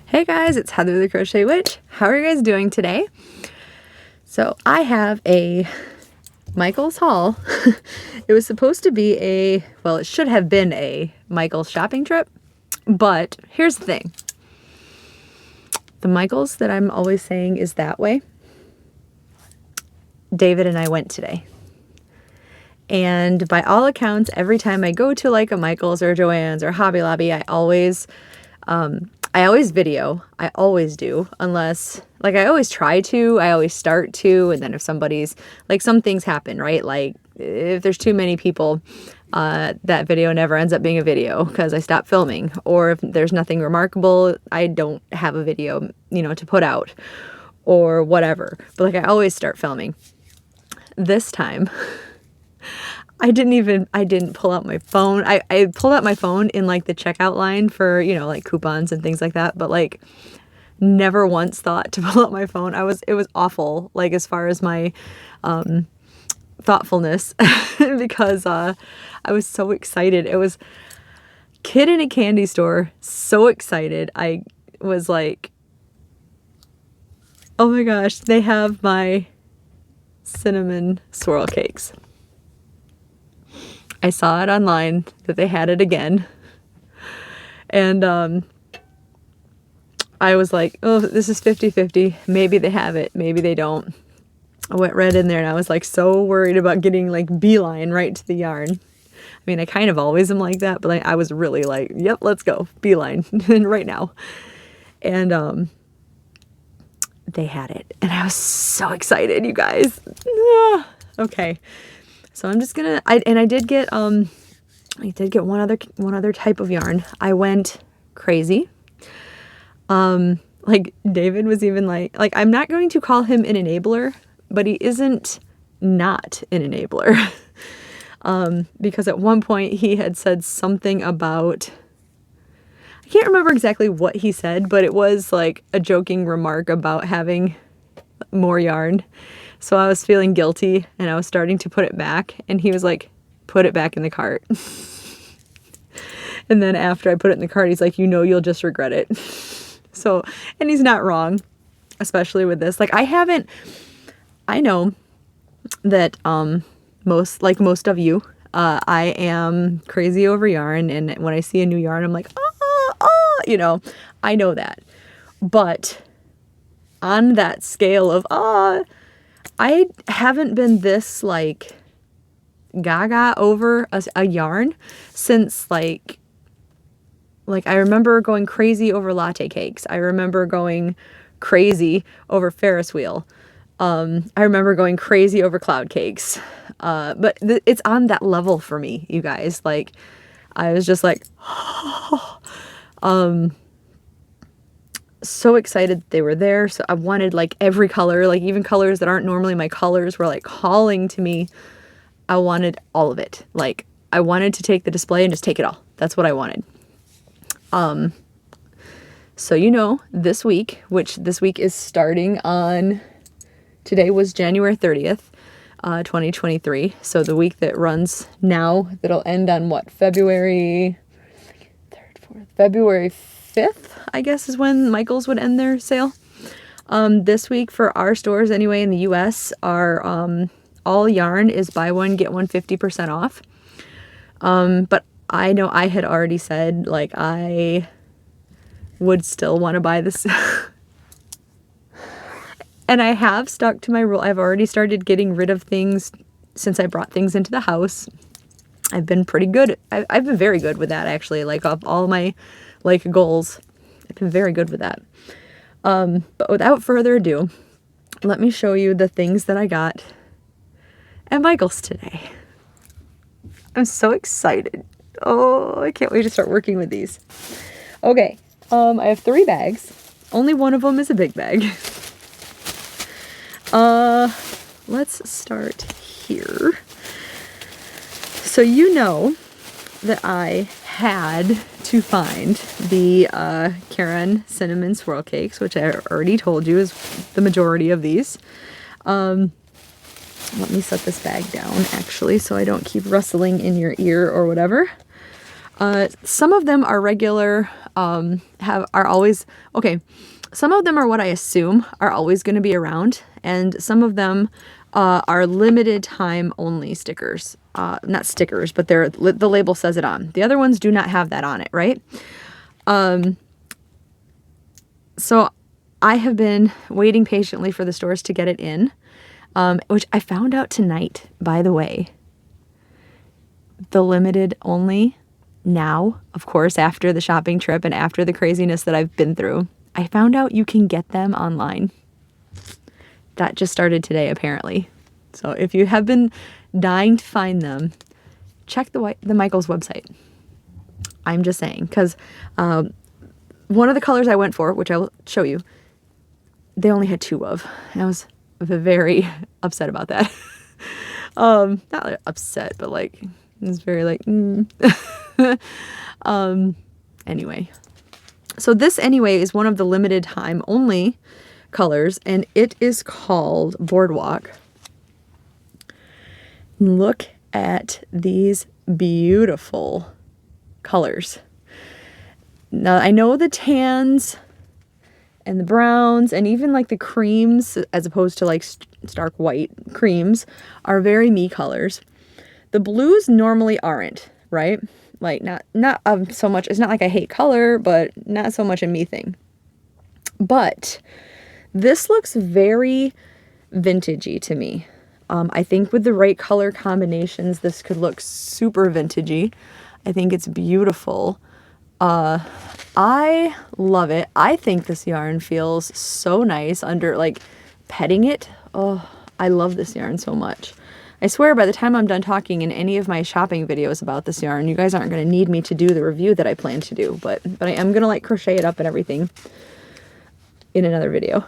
Hey guys, it's Heather the Crochet Witch. How are you guys doing today? So I have a Michael's haul. It was supposed to be it should have been a Michael's shopping trip, but here's the thing. The Michael's that I'm always saying is that way. David and I went today. And by all accounts, every time I go to like a Michael's or Joann's or Hobby Lobby, I always video. I always do, unless, like, I always try to, I always start to, and then if somebody's, like, some things happen, right? Like, if there's too many people, that video never ends up being a video because I stop filming. Or if there's nothing remarkable, I don't have a video, to put out or whatever. But, like, I always start filming. This time, I didn't pull out my phone. I pulled out my phone in like the checkout line for, like coupons and things like that, but like never once thought to pull out my phone. It was awful, like as far as my thoughtfulness because I was so excited. It was kid in a candy store, so excited. I was like, oh my gosh, they have my cinnamon swirl cakes. I saw it online that they had it again. And I was like, oh, this is 50-50. Maybe they have it. Maybe they don't. I went right in there and I was like so worried about getting like beeline right to the yarn. I mean, I kind of always am like that, but like, I was really like, yep, let's go. Beeline right now. And they had it. And I was so excited, you guys. Okay. So I'm just gonna, I did get one other type of yarn. I went crazy. Like David was even like I'm not going to call him an enabler, but he isn't not an enabler. Because at one point he had said something about, I can't remember exactly what he said, but it was like a joking remark about having more yarn. So I was feeling guilty and I was starting to put it back and he was like, put it back in the cart. And then after I put it in the cart, he's like, you'll just regret it. So, and he's not wrong, especially with this. Like I know that most of you, I am crazy over yarn. And when I see a new yarn, I'm like, I know that. But on that scale of, I haven't been this like gaga over a yarn since like I remember going crazy over latte cakes. I remember going crazy over Ferris wheel. I remember going crazy over cloud cakes. But it's on that level for me, you guys. Like I was just like, so excited they were there. So I wanted like every color, like even colors that aren't normally my colors were like calling to me. I wanted all of it. Like I wanted to take the display and just take it all. That's what I wanted. So this week, which this week is starting on, today was January 30th, 2023. So the week that runs now, that'll end on what, February 5th, I guess, is when Michael's would end their sale. This week for our stores anyway in the US, our all yarn is buy one get one 50% off. But I know I had already said like I would still want to buy this. And I have stuck to my rule. I've already started getting rid of things since I brought things into the house. I've been pretty good. I've been very good with that, actually. Like, of all my, like, goals, I've been very good with that. But without further ado, let me show you the things that I got at Michael's today. I'm so excited. Oh, I can't wait to start working with these. Okay, I have 3 bags. Only one of them is a big bag. Let's start here. So you know that I had to find the Caron cinnamon swirl cakes, which I already told you is the majority of these. Let me set this bag down actually so I don't keep rustling in your ear or whatever. Some of them are regular are always, okay, some of them are what I assume are always going to be around, and some of them are limited time only stickers. Not stickers, but the label says it on. The other ones do not have that on it, right? So I have been waiting patiently for the stores to get it in, which I found out tonight, by the way. The limited only now, of course, after the shopping trip and after the craziness that I've been through, I found out you can get them online. That just started today, apparently. So if you have been dying to find them, check the Michaels website. I'm just saying, because one of the colors I went for, which I will show you, they only had 2 of. And I was very upset about that. Not like upset, but like, it was very like, anyway. So this anyway is one of the limited time only colors, and it is called Boardwalk. Look at these beautiful colors. Now I know the tans and the browns and even like the creams, as opposed to like stark white creams, are very me colors. The blues normally aren't, right? Like not so much, it's not like I hate color, but not so much a me thing. But this looks very vintagey to me. I think with the right color combinations, this could look super vintagey. I think it's beautiful. I love it. I think this yarn feels so nice under, like, petting it. Oh, I love this yarn so much. I swear by the time I'm done talking in any of my shopping videos about this yarn, you guys aren't going to need me to do the review that I plan to do, but I am going to like crochet it up and everything in another video.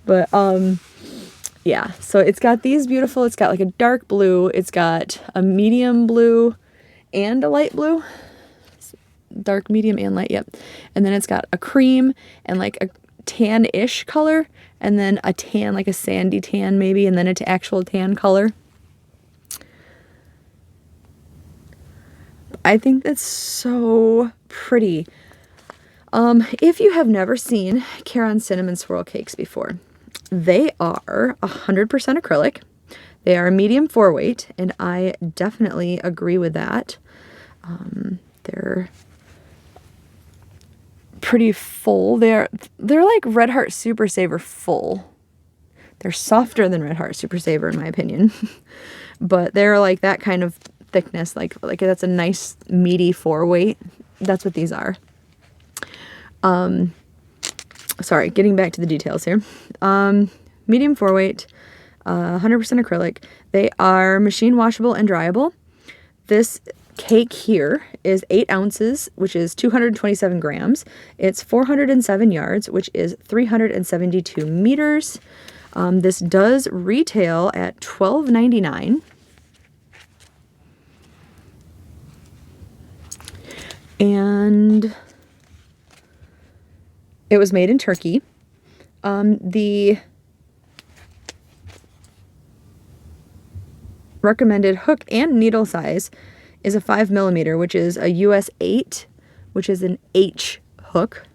But, yeah, so it's got these beautiful, it's got like a dark blue, it's got a medium blue and a light blue. Dark, medium, and light, yep. And then it's got a cream and like a tan-ish color, and then a tan, like a sandy tan maybe, and then an actual tan color. I think that's so pretty. If you have never seen Caron cinnamon swirl cakes before, they are 100% acrylic. They are a medium 4-weight, and I definitely agree with that. They're pretty full. They're like Red Heart Super Saver full. They're softer than Red Heart Super Saver in my opinion, but they're like that kind of thickness. Like that's a nice meaty 4-weight. That's what these are. Sorry, getting back to the details here. Medium 4-weight, 100% acrylic. They are machine washable and dryable. This cake here is 8 ounces, which is 227 grams. It's 407 yards, which is 372 meters. This does retail at $12.99. And it was made in Turkey. The recommended hook and needle size is a 5mm, which is a US 8, which is an H hook.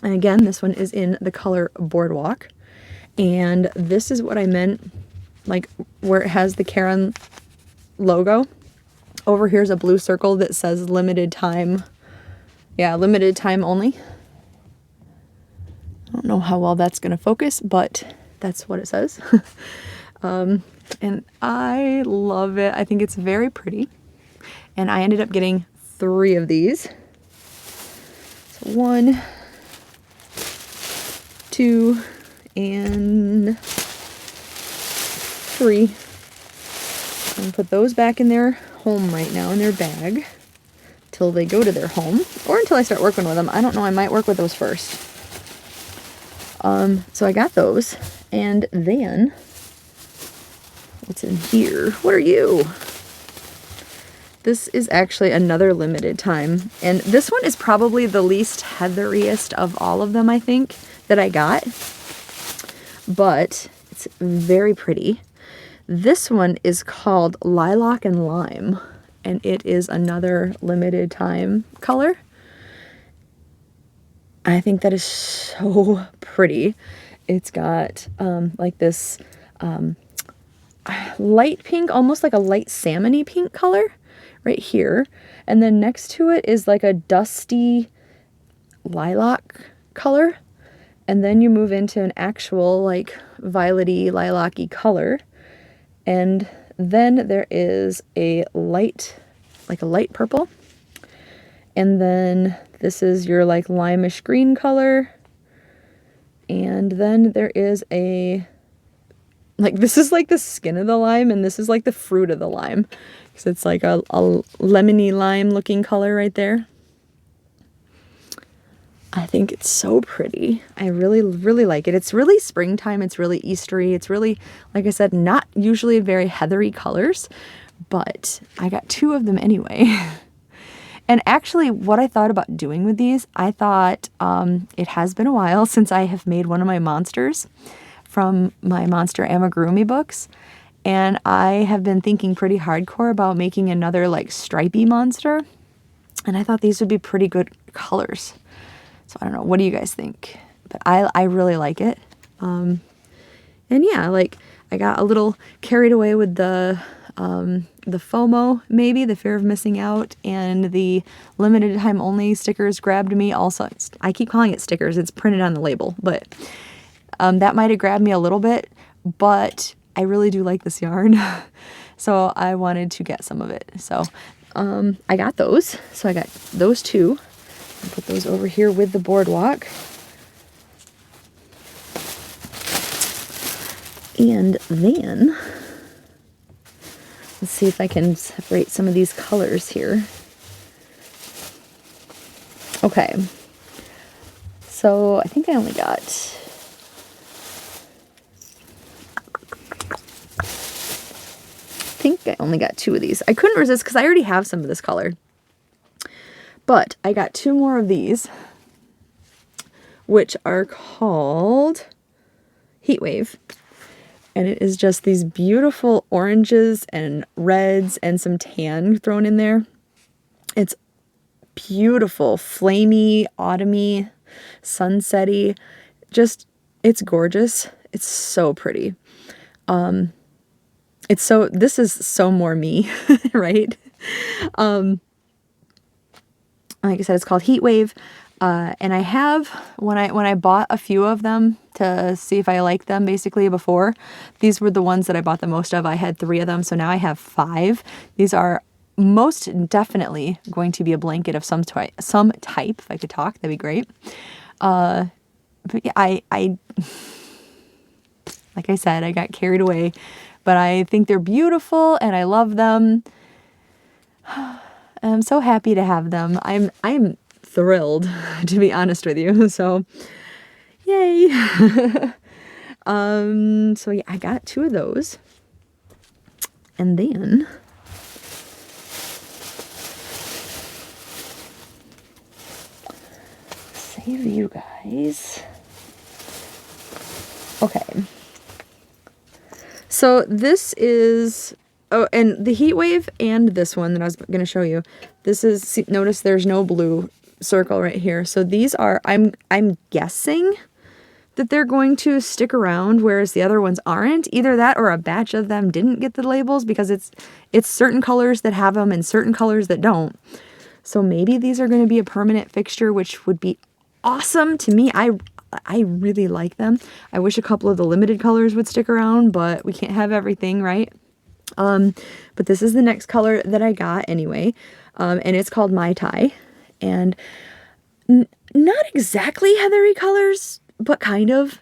And again, this one is in the color Boardwalk. And this is what I meant, like where it has the Caron logo. Over here's a blue circle that says limited time. Yeah, limited time only. I don't know how well that's going to focus, but that's what it says. And I love it. I think it's very pretty. And I ended up getting 3 of these. So 1, 2, and 3. I'm going to put those back in their home right now in their bag till they go to their home, or until I start working with them. I don't know, I might work with those first. So I got those, and then what's in here? What are you? This is actually another limited time, and this one is probably the least heatheriest of all of them, I think, that I got, but it's very pretty. This one is called Lilac and Lime, and it is another limited time color. I think that is so pretty. It's got like this light pink, almost like a light salmony pink color right here. And then next to it is like a dusty lilac color. And then you move into an actual like violety, lilac-y color. And then there is a light, like a light purple. And then this is your like limeish green color. And then there is a, like, this is like the skin of the lime, and this is like the fruit of the lime. Because it's like a lemony lime looking color right there. I think it's so pretty. I really, really like it. It's really springtime. It's really Eastery. It's really, like I said, not usually very heathery colors, but I got 2 of them anyway. And actually, what I thought about doing with these, I thought it has been a while since I have made one of my monsters from my Monster Amigurumi books. And I have been thinking pretty hardcore about making another like stripey monster. And I thought these would be pretty good colors. So I don't know, what do you guys think? But I really like it. And yeah, like I got a little carried away with the FOMO, maybe, the fear of missing out, and the limited time only stickers grabbed me also. I keep calling it stickers, it's printed on the label, but that might have grabbed me a little bit, but I really do like this yarn. So I wanted to get some of it. So I got those. So I got those 2. I'll put those over here with the boardwalk. And then let's see if I can separate some of these colors here. Okay. So I think I only got, I only got 2 of these. I couldn't resist because I already have some of this color. But I got 2 more of these, which are called Heatwave. And it is just these beautiful oranges and reds and some tan thrown in there. It's beautiful, flamey, autumny, sunsetty. Just, it's gorgeous. It's so pretty. This is so more me, right? Like I said, it's called Heatwave. And I have, when I bought a few of them to see if I like them basically before, these were the ones that I bought the most of. I had 3 of them, so now I have 5. These are most definitely going to be a blanket of some type. If I could talk, that'd be great. But yeah, I like I said, I got carried away, but I think they're beautiful and I love them. I'm so happy to have them. I'm thrilled, to be honest with you. So, yay. So yeah, I got 2 of those. And then save you guys. Okay. So this is, oh, and the Heatwave and this one that I was going to show you, this is, see, notice there's no blue circle right here. So these are, I'm guessing that they're going to stick around, whereas the other ones aren't. Either that or a batch of them didn't get the labels, because it's certain colors that have them and certain colors that don't. So maybe these are going to be a permanent fixture, which would be awesome to me. I really like them. I wish a couple of the limited colors would stick around, but we can't have everything, right? But this is the next color that I got anyway, and it's called Mai Tai, and not exactly heathery colors, but kind of.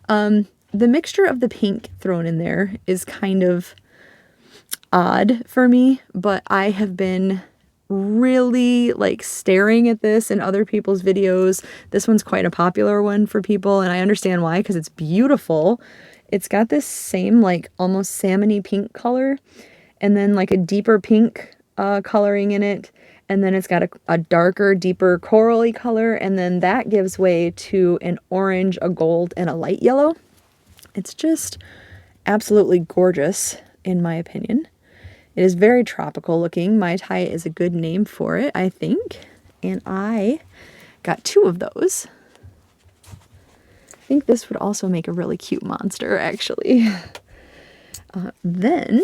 The mixture of the pink thrown in there is kind of odd for me, but I have been really like staring at this in other people's videos. This one's quite a popular one for people, and I understand why, because it's beautiful. It's got this same like almost salmony pink color, and then like a deeper pink coloring in it, and then it's got a darker, deeper corally color, and then that gives way to an orange, a gold, and a light yellow. It's just absolutely gorgeous, in my opinion. It is very tropical looking. Mai Tai is a good name for it, I think. And I got 2 of those. I think this would also make a really cute monster, actually. Then,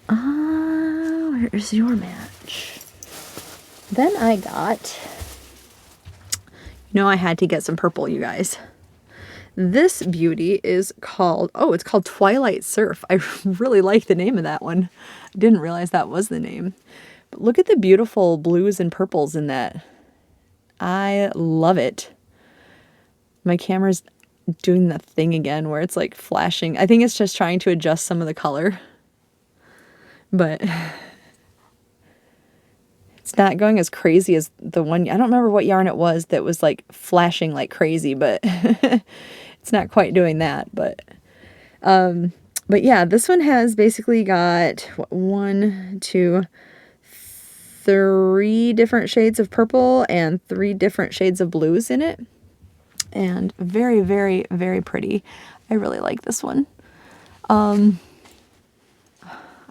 where's your match? Then I got, I had to get some purple, you guys. This beauty is called, it's called Twilight Surf. I really like the name of that one. I didn't realize that was the name. But look at the beautiful blues and purples in that. I love it. My camera's doing that thing again where it's like flashing. I think it's just trying to adjust some of the color. But it's not going as crazy as the one. I don't remember what yarn it was that was like flashing like crazy, but it's not quite doing that. But yeah, this one has basically got 1, 2, 3 different shades of purple and 3 different shades of blues in it. And very, very, very pretty. I really like this one. I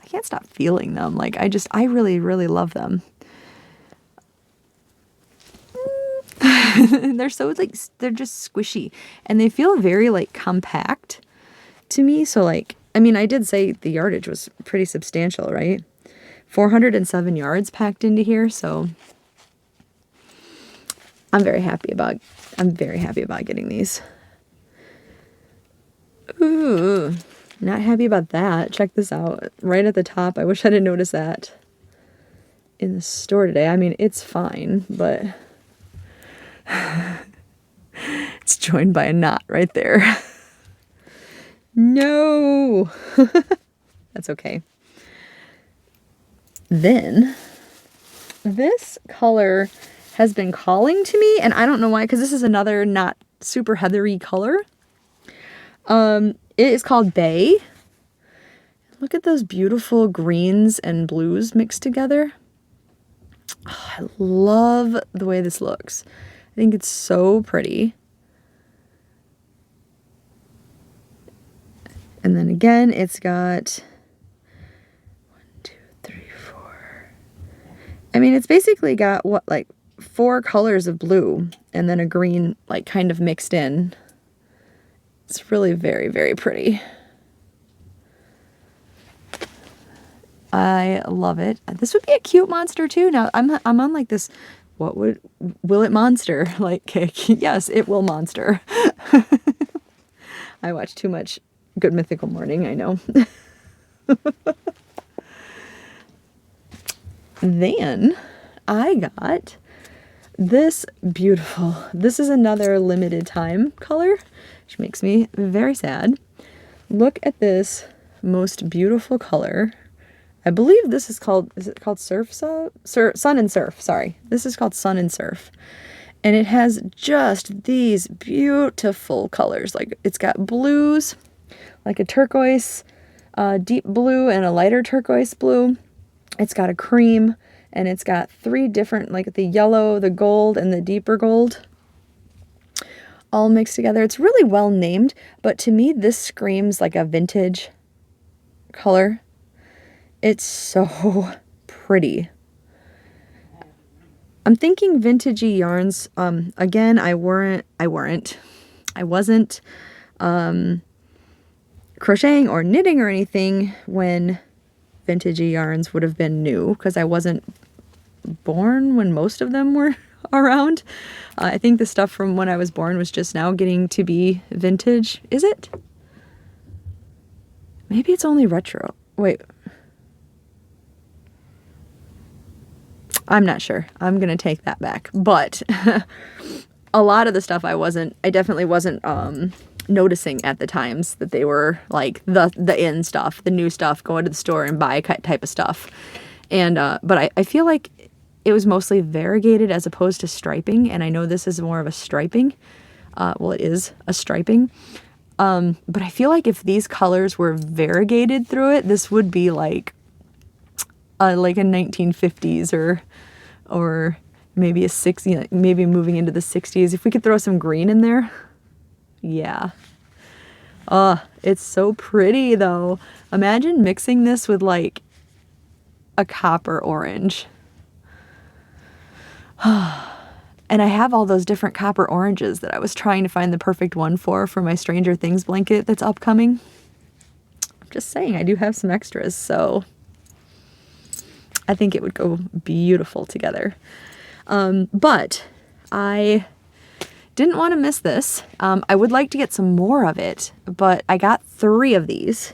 can't stop feeling them. Like, I really, really love them. They're so, like, they're just squishy. And they feel very, like, compact to me. So, like, I mean, I did say the yardage was pretty substantial, right? 407 yards packed into here, so I'm very happy about getting these. Ooh, not happy about that. Check this out. Right at the top. I wish I didn't notice that in the store today. I mean, it's fine, but it's joined by a knot right there. No! That's okay. Then, this color has been calling to me, and I don't know why, because this is another not super heathery color. It is called Bay. Look at those beautiful greens and blues mixed together. Oh, I love the way this looks. I think it's so pretty. And then again, it's got 1, 2, 3, 4. I mean, it's basically got what, like 4 colors of blue and then a green, like kind of mixed in. It's really very, very pretty. I love it. This would be a cute monster too. Now I'm on like this, will it monster? Like, yes, it will monster. I watch too much Good Mythical Morning, I know. Then I got this beautiful, this is another limited time color, which makes me very sad. Look at this most beautiful color. I believe this is called, is it called Sun and Surf, sorry. This is called Sun and Surf. And it has just these beautiful colors. Like, it's got blues, like a turquoise, deep blue, and a lighter turquoise blue. It's got a cream, and it's got 3 different, like the yellow, the gold, and the deeper gold, all mixed together. It's really well named, but to me, this screams like a vintage color. It's so pretty. I'm thinking vintagey yarns. Again, I wasn't crocheting or knitting or anything when vintagey yarns would have been new, because I wasn't born when most of them were around. I think the stuff from when I was born was just now getting to be vintage. Is it? Maybe it's only retro. Wait. I'm not sure. I'm going to take that back. But a lot of the stuff I definitely wasn't noticing at the times that they were like the in stuff, the new stuff, going to the store and buy type of stuff. And but I feel like it was mostly variegated as opposed to striping. And I know this is more of a striping. Well, it is a striping. But I feel like if these colors were variegated through it, this would be like a 1950s or maybe a 60s, maybe moving into the 60s. If we could throw some green in there. Yeah. Oh, it's so pretty though. Imagine mixing this with like a copper orange. And I have all those different copper oranges that I was trying to find the perfect one for my Stranger Things blanket that's upcoming. I'm just saying, I do have some extras, so I think it would go beautiful together. But I didn't want to miss this. I would like to get some more of it, but I got 3 of these.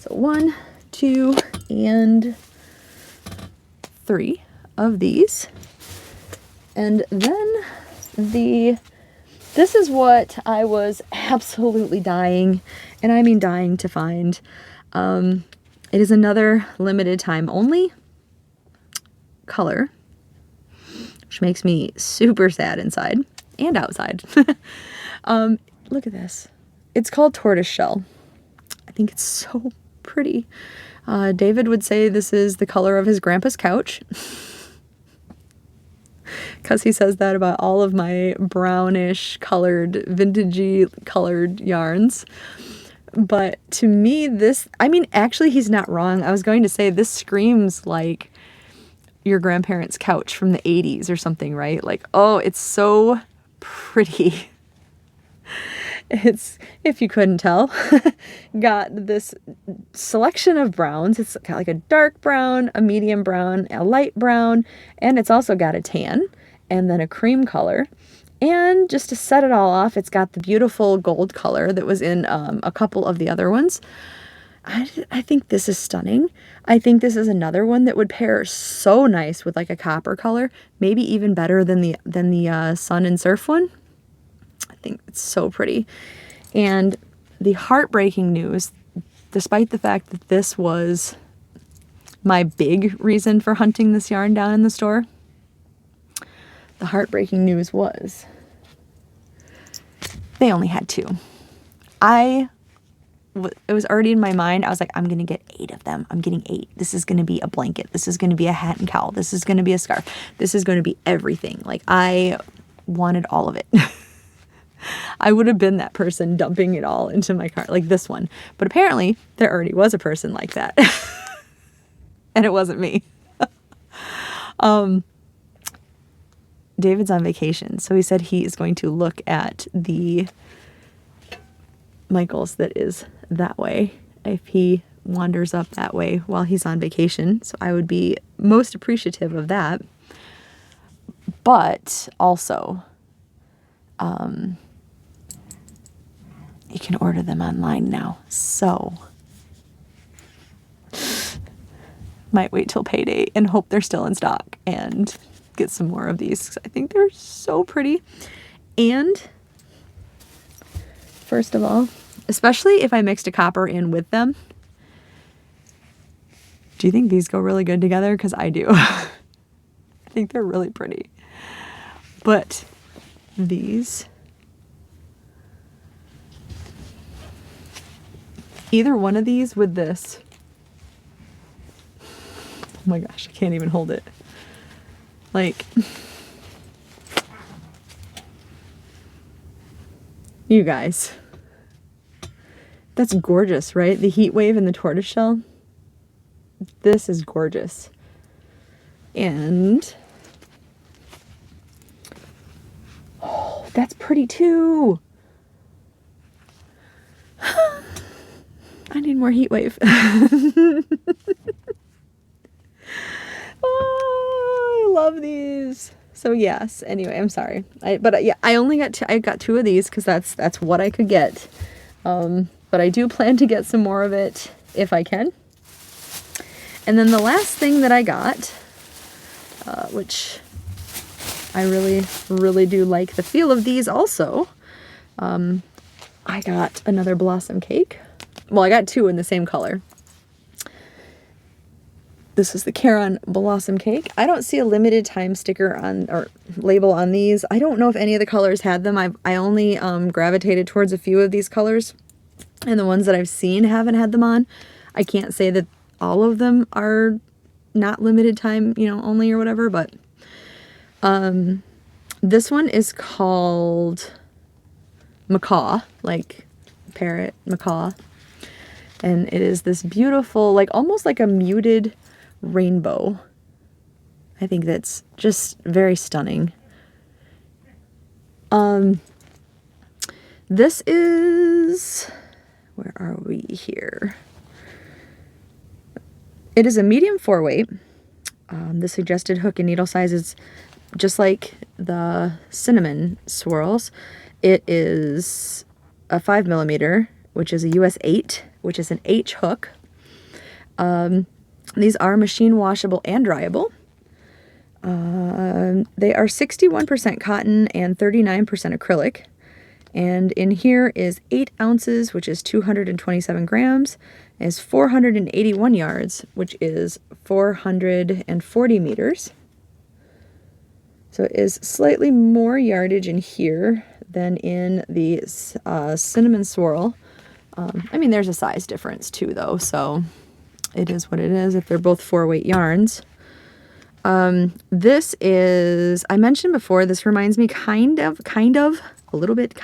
So 1, 2, and 3 of these. And then this is what I was absolutely dying, and I mean dying to find. It is another limited time only color, which makes me super sad inside and outside. Look at this. It's called Tortoise Shell. I think it's so pretty. David would say this is the color of his grandpa's couch. Because he says that about all of my brownish colored, vintagey colored yarns. But to me, this, I mean, actually, he's not wrong. I was going to say this screams like your grandparents' couch from the 80s or something, right? Like, oh, it's so pretty. It's, if you couldn't tell, got this selection of browns. It's got like a dark brown, a medium brown, a light brown, and it's also got a tan and then a cream color. And just to set it all off, it's got the beautiful gold color that was in a couple of the other ones. I think this is stunning. I think this is another one that would pair so nice with like a copper color, maybe even better than the Sun and Surf one. I think it's so pretty. And the heartbreaking news, despite the fact that this was my big reason for hunting this yarn down in the store, the heartbreaking news was they only had 2. It was already in my mind. I was like, I'm going to get 8 of them. I'm getting 8. This is going to be a blanket. This is going to be a hat and cowl. This is going to be a scarf. This is going to be everything. Like, I wanted all of it. I would have been that person dumping it all into my cart, like this one. But apparently, there already was a person like that. And it wasn't me. David's on vacation, so he said he is going to look at the Michaels that is that way if he wanders up that way while he's on vacation. So I would be most appreciative of that. But also, you can order them online now. So might wait till payday and hope they're still in stock and get some more of these, 'cause I think they're so pretty. And first of all, especially if I mixed a copper in with them, do you think these go really good together? Because I do. I think they're really pretty. But these, either one of these with this, oh my gosh, I can't even hold it. Like, you guys, that's gorgeous, right? The heat wave and the tortoise shell. This is gorgeous. And oh, that's pretty too. I need more heat wave. Oh, I love these. So yes, anyway, I'm sorry. I only got I got 2 of these because that's what I could get. But I do plan to get some more of it if I can. And then the last thing that I got, which I really, really do like the feel of these also, I got another blossom cake. Well, I got 2 in the same color. This is the Caron Blossom Cake. I don't see a limited time sticker on or label on these. I don't know if any of the colors had them. I only gravitated towards a few of these colors, and the ones that I've seen haven't had them on. I can't say that all of them are not limited time, only or whatever, but this one is called Macaw, like parrot, macaw. And it is this beautiful, like almost like a muted rainbow. I think that's just very stunning. This is, where are we here? It is a medium 4-weight. The suggested hook and needle size is just like the cinnamon swirls. It is a 5mm, which is a US 8, which is an H hook. These are machine washable and dryable. They are 61% cotton and 39% acrylic. And in here is 8 ounces, which is 227 grams, is 481 yards, which is 440 meters. So it is slightly more yardage in here than in the cinnamon swirl. I mean, there's a size difference too, though, so it is what it is if they're both 4-weight yarns. This is, I mentioned before, this reminds me kind of, a little bit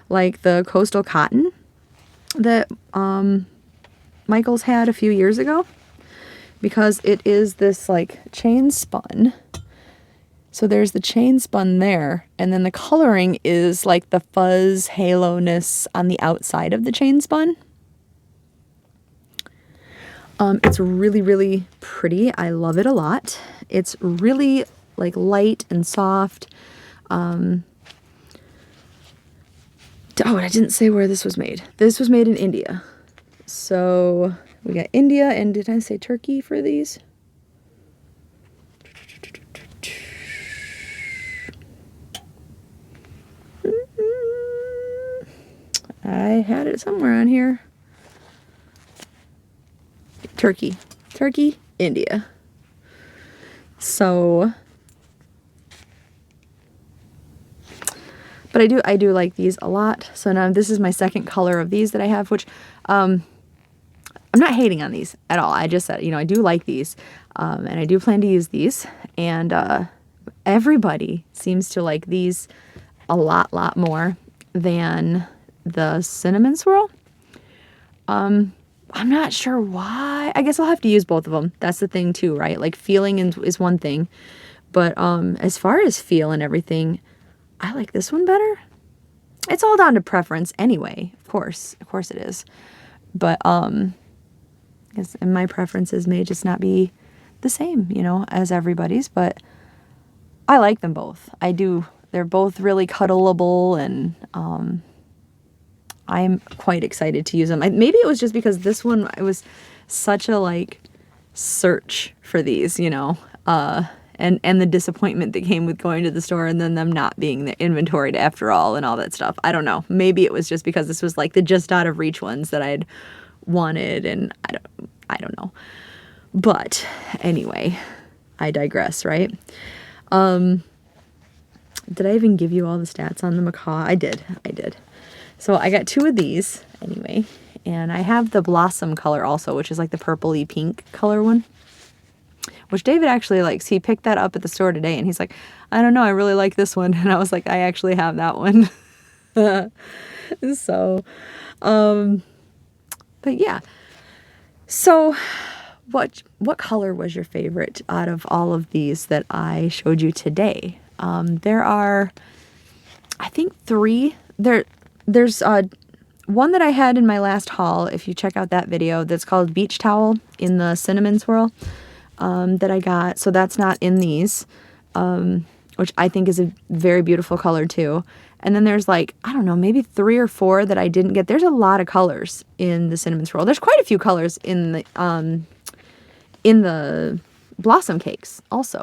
like the coastal cotton that Michael's had a few years ago, because it is this like chain spun. So there's the chain spun there, and then the coloring is like the fuzz halo-ness on the outside of the chain spun. It's really, really pretty. I love it a lot. It's really like light and soft. Oh, I didn't say where this was made. This was made in India. So we got India, and did I say Turkey for these? I had it somewhere on here. Turkey, India. So, but I do like these a lot. So now this is my second color of these that I have, which I'm not hating on these at all. I just said, I do like these, and I do plan to use these. And everybody seems to like these a lot more than the cinnamon swirl. I'm not sure why. I guess I'll have to use both of them. That's the thing too, right? Like feeling is one thing, but as far as feel and everything, I like this one better. It's all down to preference anyway. Of course it is. But I guess my preferences may just not be the same, as everybody's. But I like them both. I do. They're both really cuddleable, and I'm quite excited to use them. Maybe it was just because this one, it was such a search for these, and the disappointment that came with going to the store and then them not being inventoried after all and all that stuff. I don't know. Maybe it was just because this was like the just out of reach ones that I'd wanted, and I don't know. But anyway, I digress, right? Did I even give you all the stats on the macaw? I did. So I got 2 of these anyway, and I have the blossom color also, which is like the purpley pink color one, which David actually likes. He picked that up at the store today, and he's like, I don't know, I really like this one. And I was like, I actually have that one. So, but yeah. So what color was your favorite out of all of these that I showed you today? There are, I think 3. There's one that I had in my last haul, if you check out that video, that's called Beach Towel in the cinnamon swirl, that I got. So that's not in these, which I think is a very beautiful color too. And then there's I don't know, maybe 3 or 4 that I didn't get. There's a lot of colors in the cinnamon swirl. There's quite a few colors in the blossom cakes also.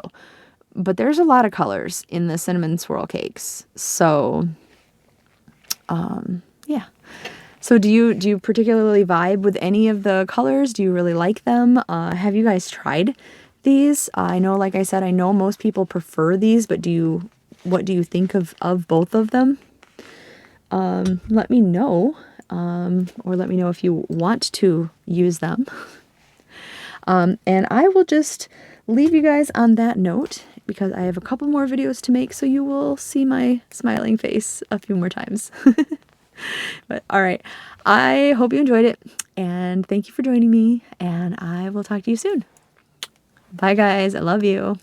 But there's a lot of colors in the cinnamon swirl cakes. So yeah. So do you particularly vibe with any of the colors? Do you really like them? Have you guys tried these? I know, like I said, I know most people prefer these, but what do you think of both of them? Let me know, or let me know if you want to use them. And I will just leave you guys on that note, because I have a couple more videos to make, so you will see my smiling face a few more times. But all right, I hope you enjoyed it, and thank you for joining me, and I will talk to you soon. Bye guys. I love you.